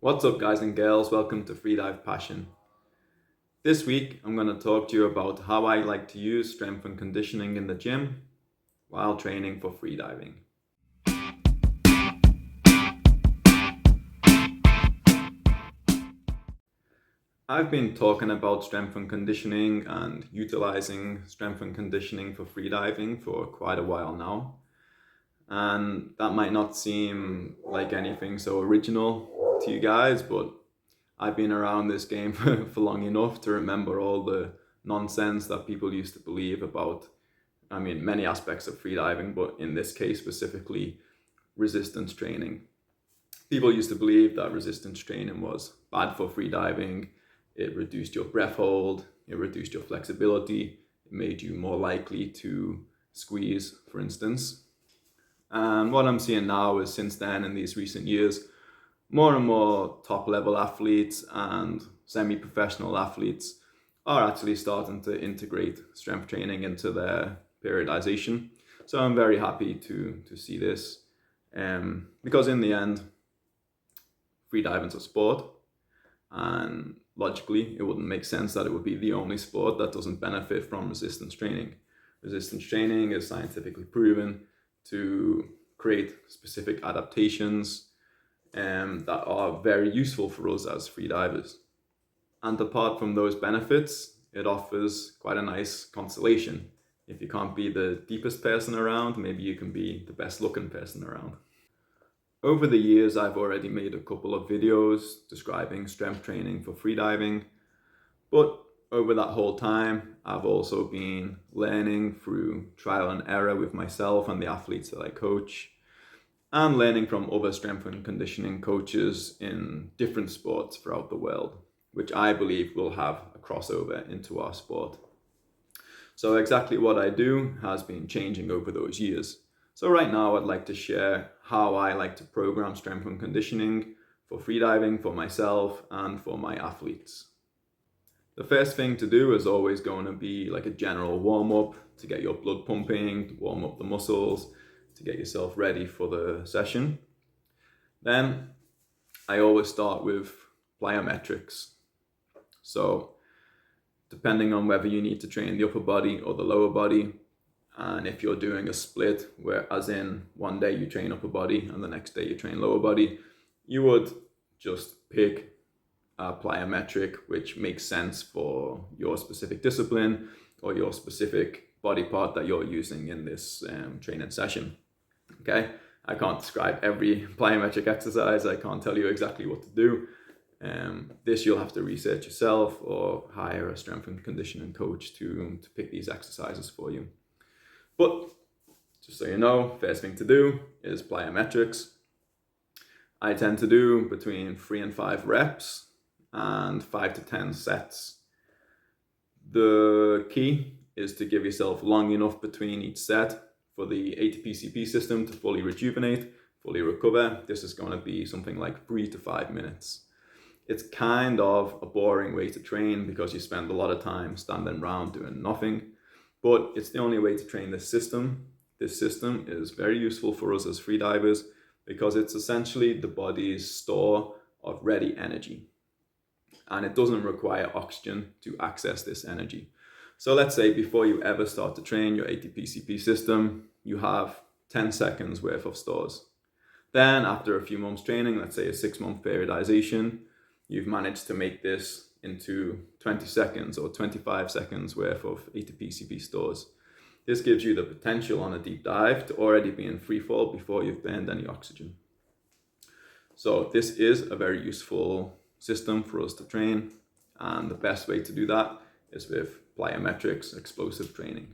What's up, guys and girls? Welcome to Freedivepassion. This week, I'm going to talk to you about how I like to use strength and conditioning in the gym while training for freediving. I've been talking about strength and conditioning and utilizing strength and conditioning for freediving for quite a while now. And that might not seem like anything so original to you guys, but I've been around this game for long enough to remember all the nonsense that people used to believe about, many aspects of freediving, but in this case specifically, resistance training. People used to believe that resistance training was bad for freediving. It reduced your breath hold, it reduced your flexibility, it made you more likely to squeeze, for instance. And what I'm seeing now is since then, in these recent years, more and more top level athletes and semi-professional athletes are actually starting to integrate strength training into their periodization. So I'm very happy to see this because in the end, freediving's a sport, and logically it wouldn't make sense that it would be the only sport that doesn't benefit from resistance training. Resistance training is scientifically proven to create specific adaptations that are very useful for us as freedivers. And apart from those benefits, it offers quite a nice consolation. If you can't be the deepest person around, maybe you can be the best looking person around. Over the years, I've already made a couple of videos describing strength training for freediving, but over that whole time, I've also been learning through trial and error with myself and the athletes that I coach, and learning from other strength and conditioning coaches in different sports throughout the world, which I believe will have a crossover into our sport. So exactly what I do has been changing over those years. So right now I'd like to share how I like to program strength and conditioning for freediving, for myself, and for my athletes. The first thing to do is always going to be like a general warm-up to get your blood pumping, to warm up the muscles, to get yourself ready for the session. Then I always start with plyometrics. So depending on whether you need to train the upper body or the lower body, and if you're doing a split, where as in one day you train upper body and the next day you train lower body, you would just pick a plyometric which makes sense for your specific discipline or your specific body part that you're using in this training session. Okay, I can't describe every plyometric exercise. I can't tell you exactly what to do. This you'll have to research yourself or hire a strength and conditioning coach to pick these exercises for you. But just so you know, first thing to do is plyometrics. I tend to do between 3 and 5 reps and 5 to 10 sets. The key is to give yourself long enough between each set for the ATP-CP system to fully rejuvenate, fully recover. This is going to be something like 3 to 5 minutes. It's kind of a boring way to train because you spend a lot of time standing around doing nothing, but it's the only way to train this system. This system is very useful for us as freedivers because it's essentially the body's store of ready energy, and it doesn't require oxygen to access this energy. So let's say before you ever start to train your ATP-CP system, you have 10 seconds worth of stores. Then after a few months training, let's say a 6-month periodization, you've managed to make this into 20 seconds or 25 seconds worth of ATP-CP stores. This gives you the potential on a deep dive to already be in free fall before you've burned any oxygen. So this is a very useful system for us to train, and the best way to do that is with plyometrics explosive training.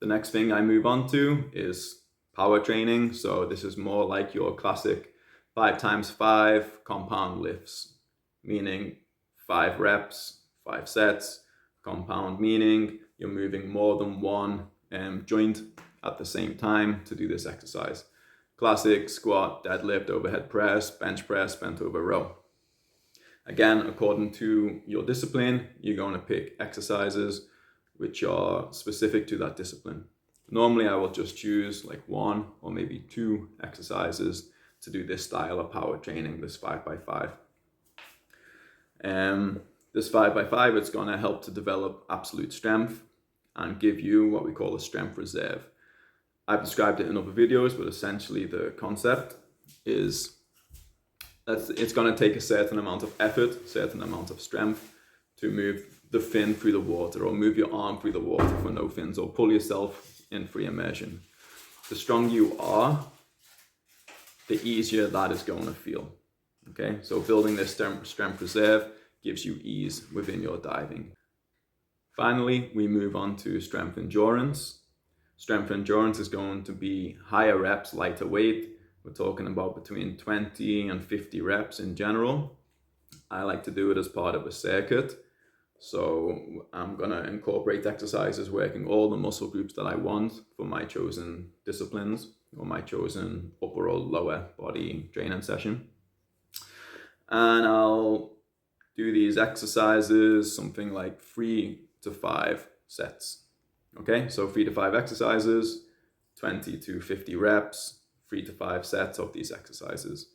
The next thing I move on to is power training. So this is more like your classic 5x5 compound lifts, meaning 5 reps, 5 sets. Compound meaning you're moving more than one joint at the same time to do this exercise. Classic squat, deadlift, overhead press, bench press, bent over row. Again, according to your discipline, you're going to pick exercises which are specific to that discipline. Normally, I will just choose like 1 or maybe 2 exercises to do this style of power training, this 5x5. This 5x5, it's going to help to develop absolute strength and give you what we call a strength reserve. I've described it in other videos, but essentially the concept is that it's going to take a certain amount of effort, certain amount of strength to move the fin through the water, or move your arm through the water for no fins, or pull yourself in free immersion. The stronger you are, the easier that is going to feel. Okay, so building this strength reserve gives you ease within your diving. Finally, we move on to strength endurance. Strength endurance is going to be higher reps, lighter weight. We're talking about between 20 and 50 reps in general. I like to do it as part of a circuit. So I'm going to incorporate exercises working all the muscle groups that I want for my chosen disciplines, or my chosen upper or lower body training session. And I'll do these exercises, something like 3 to 5 sets. Okay, so 3 to 5 exercises, 20 to 50 reps, 3 to 5 sets of these exercises.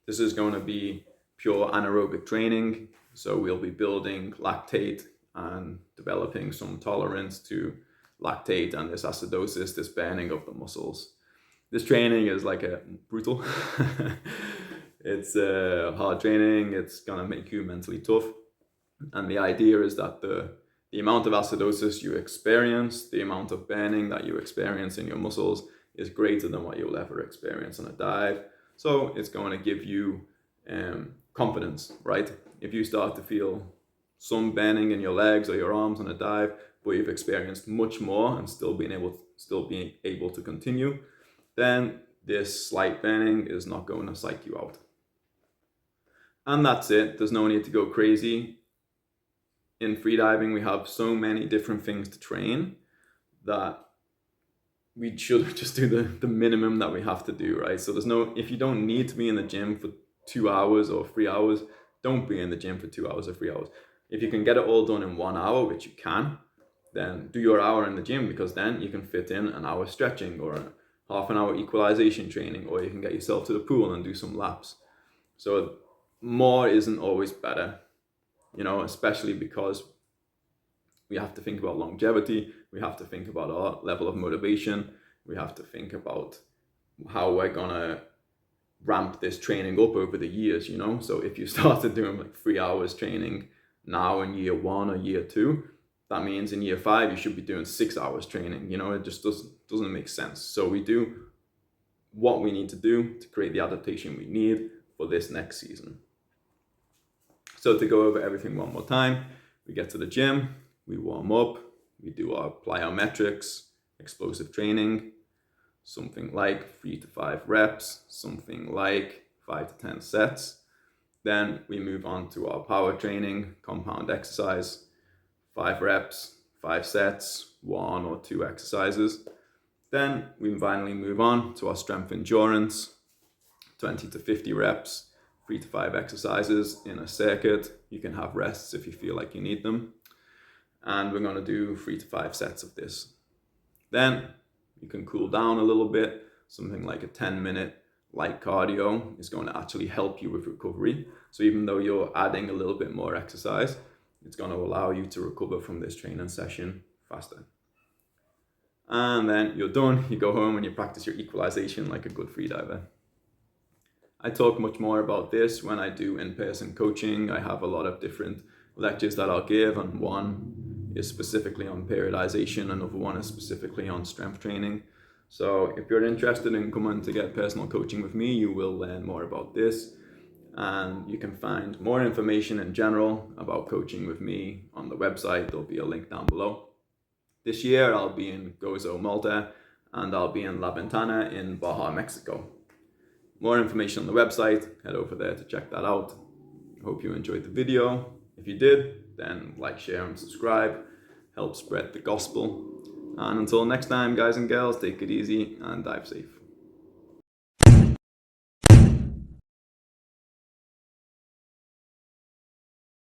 This is going to be pure anaerobic training. So we'll be building lactate and developing some tolerance to lactate and this acidosis, this burning of the muscles. This training is like a brutal. It's hard training. It's gonna make you mentally tough. And the idea is that the amount of acidosis you experience, the amount of burning that you experience in your muscles is greater than what you'll ever experience on a dive. So it's going to give you confidence, right? If you start to feel some burning in your legs or your arms on a dive, but you've experienced much more and still being able to continue, then this slight burning is not going to psych you out. And that's it. There's no need to go crazy. In freediving, we have so many different things to train that we should just do the minimum that we have to do, right? So if you don't need to be in the gym for 2 hours or 3 hours, don't be in the gym for 2 hours or 3 hours. If you can get it all done in 1 hour, which you can, then do your hour in the gym, because then you can fit in an hour stretching or a half an hour equalization training, or you can get yourself to the pool and do some laps. So more isn't always better, especially because we have to think about longevity. We have to think about our level of motivation. We have to think about how we're gonna ramp this training up over the years, So if you started doing like 3 hours training now in year 1 or year 2, that means in year 5 you should be doing 6 hours training. It just doesn't make sense. So we do what we need to do to create the adaptation we need for this next season. So to go over everything one more time, we get to the gym, we warm up, we do our plyometrics, explosive training, something like 3 to 5 reps, something like 5 to 10 sets. Then we move on to our power training, compound exercise, 5 reps, 5 sets, 1 or 2 exercises. Then we finally move on to our strength endurance, 20 to 50 reps, 3 to 5 exercises in a circuit. You can have rests if you feel like you need them. And we're going to do 3 to 5 sets of this. Then you can cool down a little bit. Something like a 10-minute light cardio is going to actually help you with recovery. So even though you're adding a little bit more exercise, it's going to allow you to recover from this training session faster. And then you're done. You go home and you practice your equalization like a good freediver. I talk much more about this when I do in-person coaching. I have a lot of different lectures that I'll give, and one is specifically on periodization, another one is specifically on strength training. So if you're interested in coming to get personal coaching with me, you will learn more about this, and you can find more information in general about coaching with me on the website. There'll be a link down below. This year I'll be in Gozo, Malta, and I'll be in La Ventana in Baja, Mexico. More information on the website, head over there to check that out. I hope you enjoyed the video. If you did, then like, share, and subscribe. Help spread the gospel. And until next time, guys and girls, take it easy and dive safe.